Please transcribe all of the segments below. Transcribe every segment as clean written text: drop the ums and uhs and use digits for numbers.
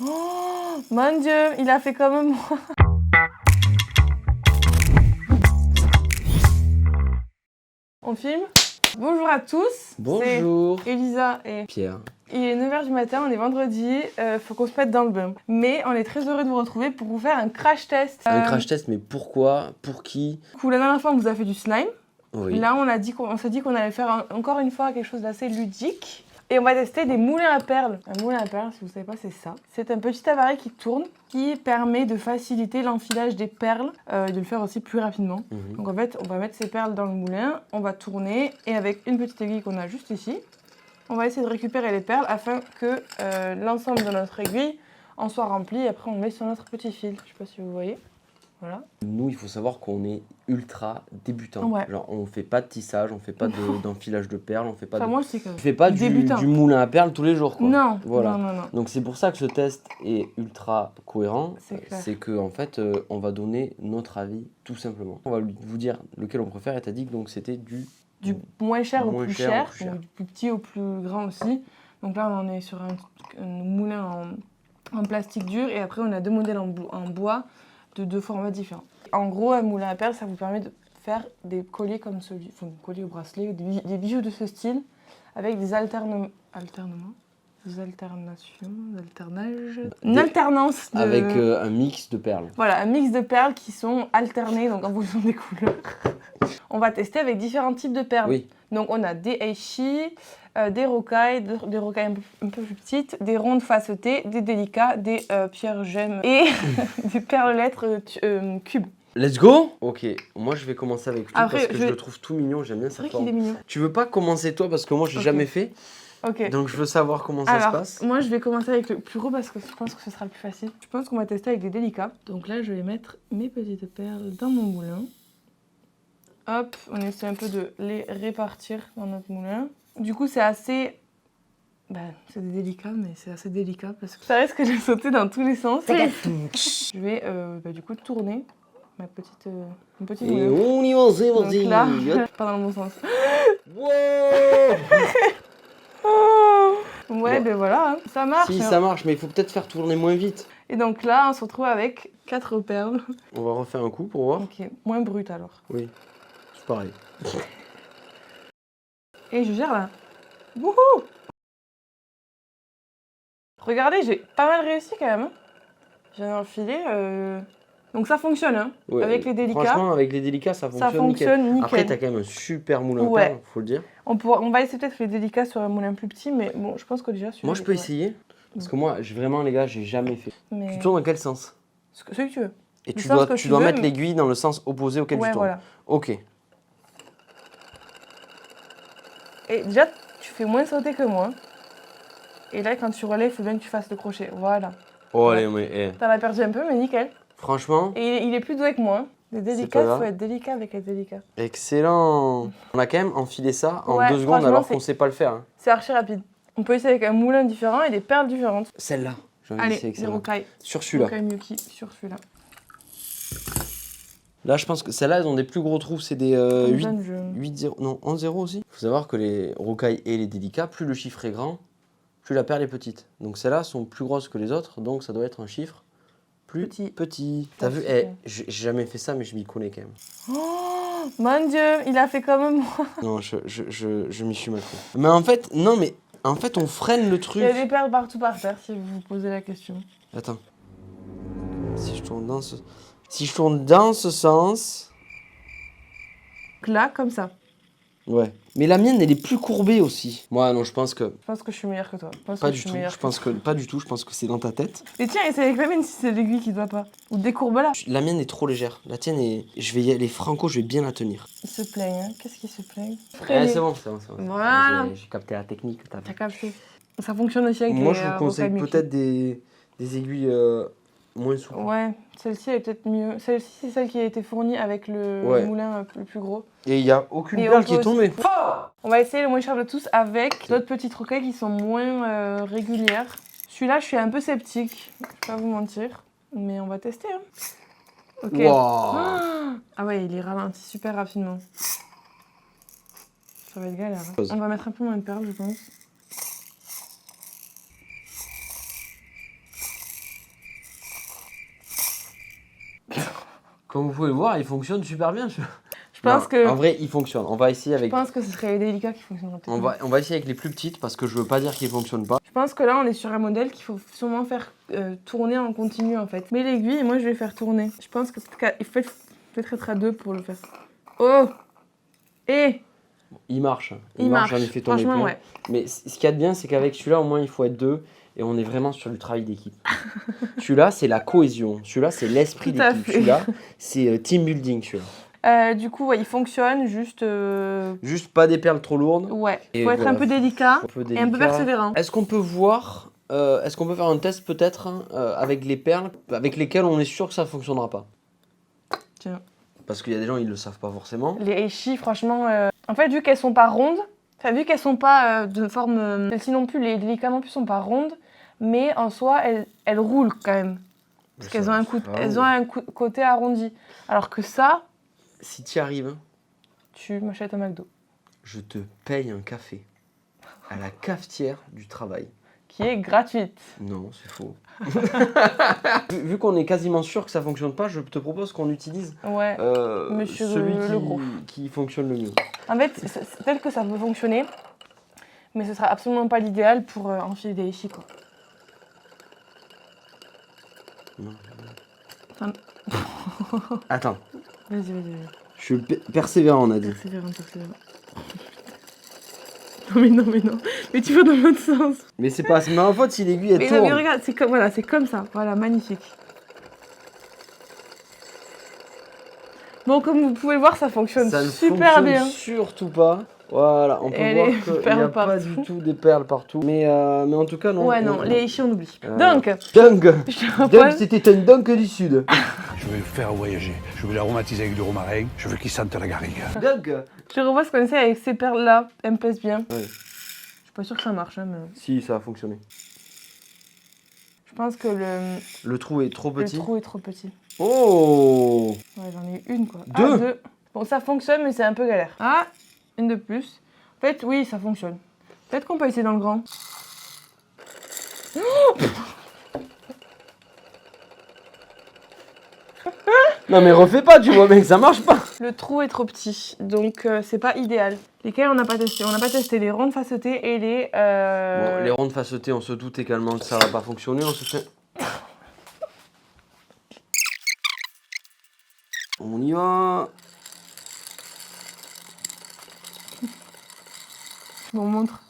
Oh, mon Dieu, il a fait comme moi. On filme? Bonjour à tous. Bonjour. C'est Elisa et Pierre. Il est 9h du matin, on est vendredi, faut qu'on se mette dans le bain. Mais on est très heureux de vous retrouver pour vous faire un crash test. Un crash test, mais pourquoi? Pour qui? Du coup, la dernière fois, on vous a fait du slime. Oui. Là, on s'est dit qu'on allait faire encore une fois quelque chose d'assez ludique. Et on va tester des moulins à perles. Un moulin à perles, si vous ne savez pas, c'est ça. C'est un petit appareil qui tourne, qui permet de faciliter l'enfilage des perles et de le faire aussi plus rapidement. Donc en fait, on va mettre ces perles dans le moulin, on va tourner et avec une petite aiguille qu'on a juste ici, on va essayer de récupérer les perles afin que l'ensemble de notre aiguille en soit rempli. Et après, on met sur notre petit fil. Je ne sais pas si vous voyez. Voilà. Nous, il faut savoir qu'on est ultra débutant. Ouais. Genre, on fait pas de tissage, on fait pas d'enfilage de perles, on fait pas Enfin, moi, c'est quand même. on fait pas du moulin à perles tous les jours, quoi. Non, voilà. non. Donc c'est pour ça que ce test est ultra cohérent. C'est que en fait, on va donner notre avis tout simplement. On va vous dire lequel on préfère. Et t'as dit que donc c'était du moins cher au plus cher, donc du plus petit au plus grand aussi. Donc là, on est sur un moulin en plastique dur et après, on a deux modèles en bois de deux formats différents. En gros, un moulin à perles, ça vous permet de faire des colliers comme celui, enfin des colliers au bracelet, des bijoux de ce style avec des alternations, une alternance avec un mix de perles. Voilà, un mix de perles qui sont alternées donc en fonction des couleurs. On va tester avec différents types de perles. Oui. Donc on a des eishi, des rocailles un peu plus petites, des rondes facetées, des délicats, des pierres gemmes et des perles lettres cubes. Let's go. Ok, moi je vais commencer avec lui Après, parce que je le trouve tout mignon, j'aime bien sa forme. C'est vrai qu'il est mignon. Tu veux pas commencer toi parce que moi j'ai jamais fait. Ok. Donc je veux savoir comment ça se passe. Moi je vais commencer avec le plus gros parce que je pense que ce sera le plus facile. Je pense qu'on va tester avec des délicats. Donc là je vais mettre mes petites perles dans mon moulin. Hop, on essaie un peu de les répartir dans notre moulin. Du coup c'est assez... c'est des délicats, mais c'est assez délicat parce que ça risque de sauter dans tous les sens. Je vais du coup tourner mon petit moulin. Et on y va, c'est Donc là, pas dans le bon sens. Wow. Ouais, ben voilà, hein. Ça marche. Si, hein. ça marche, mais il faut peut-être faire tourner moins vite. Et donc là, on se retrouve avec 4 perles. On va refaire un coup pour voir. Ok, moins brut alors. Oui, c'est pareil. Et je gère là. Wouhou! Regardez, j'ai pas mal réussi quand même. J'ai enfilé. Donc ça fonctionne, hein, Ouais, avec les délicats. Franchement, avec les délicats, ça fonctionne nickel. Après, t'as quand même un super moulin à perles, faut le dire. On va essayer peut-être les délicats sur un moulin plus petit, mais bon, je pense que déjà celui-là. Moi, je peux essayer. Parce que moi, vraiment, les gars, j'ai jamais fait. Mais... Tu tournes dans quel sens? Celui que tu veux. Et tu dois mettre l'aiguille dans le sens opposé auquel tu tournes. Voilà. Ok. Et déjà, tu fais moins sauter que moi. Et là, quand tu relèves, il faut bien que tu fasses le crochet. Voilà. Oh, allez, mais... T'en as perdu un peu, mais nickel. Franchement... Et il est plus doué que moi. Les délicats, il faut être délicat avec les délicats. Excellent. On a quand même enfilé ça en 2 secondes alors qu'on sait pas le faire. Hein. C'est archi rapide. On peut essayer avec un moulin différent et des perles différentes. Celle-là. Allez, les rocailles. Sur celui-là. Rocailles Miyuki, sur celui-là. Là, je pense que celles-là, elles ont des plus gros trous. C'est des 8-0. Non, 11-0 aussi. Il faut savoir que les rocailles et les délicats, plus le chiffre est grand, plus la perle est petite. Donc celles-là sont plus grosses que les autres, donc ça doit être un chiffre plus petit. T'as vu? J'ai jamais fait ça, mais je m'y connais quand même. Oh, mon Dieu, il a fait comme moi. Non, je m'y suis mal fait. Mais en fait, non, mais en fait, on freine le truc. Il y a des perles partout par terre, si vous vous posez la question. Attends. Si je tourne dans ce sens... Là, comme ça. Ouais. Mais la mienne, elle est plus courbée aussi. Moi, non, je pense que... Je pense que je suis meilleure que toi. Pas du tout. Pas du tout. Je pense que c'est dans ta tête. Mais tiens, essaye avec la mienne si c'est l'aiguille qui doit pas. Ou décourbe-la. La mienne est trop légère. La tienne est... Je vais y aller franco, je vais bien la tenir. Il se plaigne, hein. Qu'est-ce qu'il se plaigne? C'est bon. Voilà. J'ai capté la technique. T'as capté. Ça fonctionne aussi avec Moi, je vous conseille peut-être des aiguilles moins souples. Ouais, celle-ci est peut-être mieux. Celle-ci, c'est celle qui a été fournie avec le moulin le plus gros. Et il n'y a aucune perle qui est tombée. On va essayer le moins cher de tous avec d'autres petites rocailles qui sont moins régulières. Celui-là, je suis un peu sceptique, je vais pas vous mentir. Mais on va tester. Hein. Ok. Wow. Ah ouais, il est ralenti super rapidement. Ça va être galère. Hein. On va mettre un peu moins de perles, je pense. Comme vous pouvez le voir, il fonctionne super bien. Je pense que... En vrai, il fonctionne. On va essayer avec... Je pense que ce serait les délicats qui fonctionneraient peut-être. On va essayer avec les plus petites parce que je veux pas dire qu'ils fonctionnent pas. Je pense que là, on est sur un modèle qu'il faut sûrement faire tourner en continu en fait. Mais l'aiguille, et moi je vais faire tourner. Je pense que il faut peut-être être à 2 pour le faire. Oh! Et il marche. Il marche. J'en ai fait tourner plein. Ouais. Mais ce qu'il y a de bien, c'est qu'avec celui-là, au moins, il faut être 2 et on est vraiment sur du travail d'équipe. Celui-là, c'est la cohésion. Celui-là, c'est l'esprit d'équipe. Celui-là, c'est team building. Celui-là. Du coup, ouais, il fonctionne, juste... Juste pas des perles trop lourdes. Ouais, il faut être un peu délicat et un peu persévérant. Est-ce qu'on peut voir, est-ce qu'on peut faire un test peut-être avec les perles avec lesquelles on est sûr que ça fonctionnera pas? Tiens. Parce qu'il y a des gens, ils le savent pas forcément. Les Heishi, franchement, en fait, vu qu'elles sont pas rondes, enfin, vu qu'elles sont pas de forme... Celles-ci non plus, les délicats non plus sont pas rondes, mais en soi, elles roulent quand même. Parce qu'elles ont un côté arrondi. Alors que ça... Si tu y arrives, tu m'achètes un McDo. Je te paye un café à la cafetière du travail. Qui est gratuite. Non, c'est faux. Vu qu'on est quasiment sûr que ça fonctionne pas, je te propose qu'on utilise celui qui fonctionne le mieux. En fait, c'est tel que ça peut fonctionner, mais ce sera absolument pas l'idéal pour enfiler des Heishi, quoi. Non. Attends. Vas-y. Je suis persévérant, on a dit. Persévérant. Non. Mais tu vas dans l'autre sens. Mais c'est pas ma faute si l'aiguille est tourne. Mais regarde, c'est comme ça. Voilà, magnifique. Bon, comme vous pouvez voir, ça fonctionne super bien. Surtout pas. Voilà, on peut voir qu'il n'y a pas du tout des perles partout. Mais en tout cas, non. Ouais, non, les Heishi, on oublie. Donc, Dunk, c'était un dunk du sud. Je vais le faire voyager. Je vais l'aromatiser avec du romarin. Je veux qu'il sente la garrigue. Dunk. Je revois ce qu'on essaie avec ces perles-là. Elles me plaisent bien. Ouais. Je suis pas sûre que ça marche. Hein, mais... Si, ça a fonctionné. Je pense que le trou est trop petit. Le trou est trop petit. Oh! Ouais, j'en ai une, quoi. Deux. Bon, ça fonctionne, mais c'est un peu galère. Ah, une de plus. En fait, oui, ça fonctionne. Peut-être qu'on peut essayer dans le grand. Non mais refais pas, tu vois, mec, ça marche pas. Le trou est trop petit, donc c'est pas idéal. Lesquels on n'a pas testé? On n'a pas testé les rondes facetées et les... Bon, les rondes facetées, on se doute également que ça va pas fonctionner, on se fait... On y va. Bon, montre.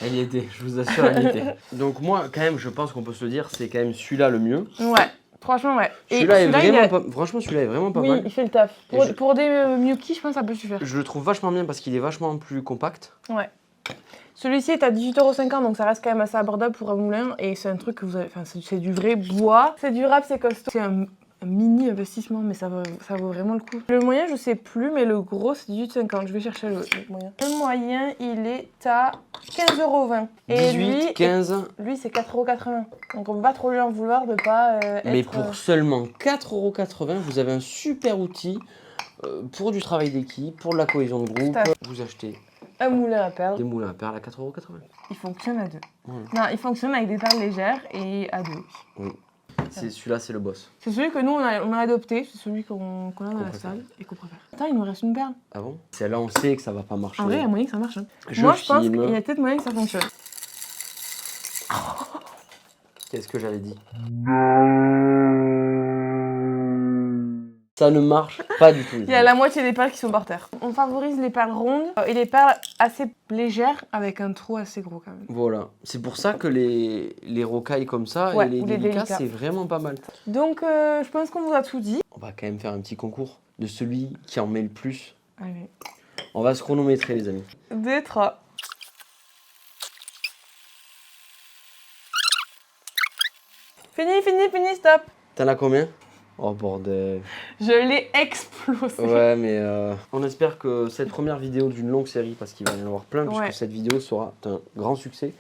Elle y était, je vous assure, elle y était. Donc moi, quand même, je pense qu'on peut se le dire, c'est quand même celui-là le mieux. Ouais. Franchement, ouais. Celui-là est vraiment pas... Franchement, celui-là est vraiment pas mal. Oui, il fait le taf. Pour des Miyuki, je pense que ça peut suffire. Je le trouve vachement bien parce qu'il est vachement plus compact. Ouais. Celui-ci est à 18,50 €, donc ça reste quand même assez abordable pour un moulin. Et c'est un truc que vous avez... Enfin, c'est du vrai bois. C'est durable, c'est costaud. C'est un mini investissement, mais ça vaut vraiment le coup. Le moyen, je sais plus, mais le gros, c'est 18,50 €. Je vais chercher le moyen. Le moyen, il est à 15,20 €. Et 18, 15... Lui, c'est 4,80 €. Donc on peut pas trop lui en vouloir de pas être... Mais pour seulement 4,80 €, vous avez un super outil pour du travail d'équipe, pour de la cohésion de groupe. Vous achetez un moulin à perles. Des moulins à perles à 4,80 €. Il fonctionne à 2. Ouais. Non, il fonctionne avec des perles légères et à 2. Oui. Celui-là, c'est le boss. C'est celui que nous, on a adopté. C'est celui qu'on a dans la salle et qu'on préfère. Attends, il nous reste une perle. Ah bon? Celle-là, on sait que ça va pas marcher. En vrai, il y a moyen que ça marche. Hein. Moi, je pense qu'il y a peut-être moyen que ça fonctionne. Qu'est-ce que j'avais dit? Ça ne marche pas du tout. Il y a la moitié des perles qui sont par terre. On favorise les perles rondes et les perles assez légères avec un trou assez gros quand même. Voilà. C'est pour ça que les rocailles comme ça et les délicats, c'est vraiment pas mal. Donc, je pense qu'on vous a tout dit. On va quand même faire un petit concours de celui qui en met le plus. Allez. On va se chronométrer, les amis. 2, 3. Fini, stop. T'en as combien? Oh bordel. Je l'ai explosé. Ouais, mais on espère que cette première vidéo d'une longue série, parce qu'il va y en avoir plein, puisque cette vidéo sera un grand succès.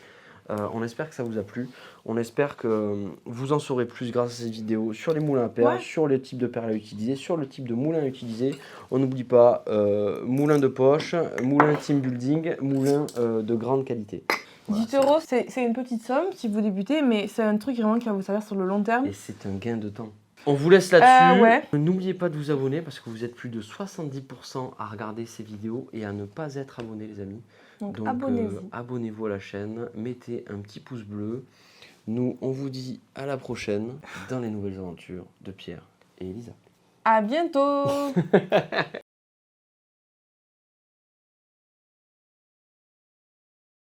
On espère que ça vous a plu. On espère que vous en saurez plus grâce à cette vidéo sur les moulins à perles, sur le type de perles à utiliser, sur le type de moulin à utiliser. On n'oublie pas moulin de poche, moulin team building, moulin de grande qualité. Voilà. 18 €, c'est une petite somme si vous débutez, mais c'est un truc vraiment qui va vous servir sur le long terme. Et c'est un gain de temps. On vous laisse là-dessus. Ouais. N'oubliez pas de vous abonner parce que vous êtes plus de 70% à regarder ces vidéos et à ne pas être abonné, les amis. Donc Donc abonnez-vous à la chaîne, mettez un petit pouce bleu. Nous, on vous dit à la prochaine dans les nouvelles aventures de Pierre et Elisa. À bientôt.